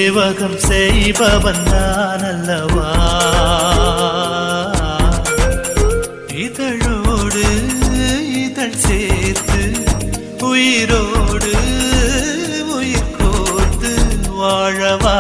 சேவகம் செய்பவன் நான் அல்லவா இதழோடு இதழ் சேர்த்து உயிரோடு உயிர் கோர்த்து வாழவா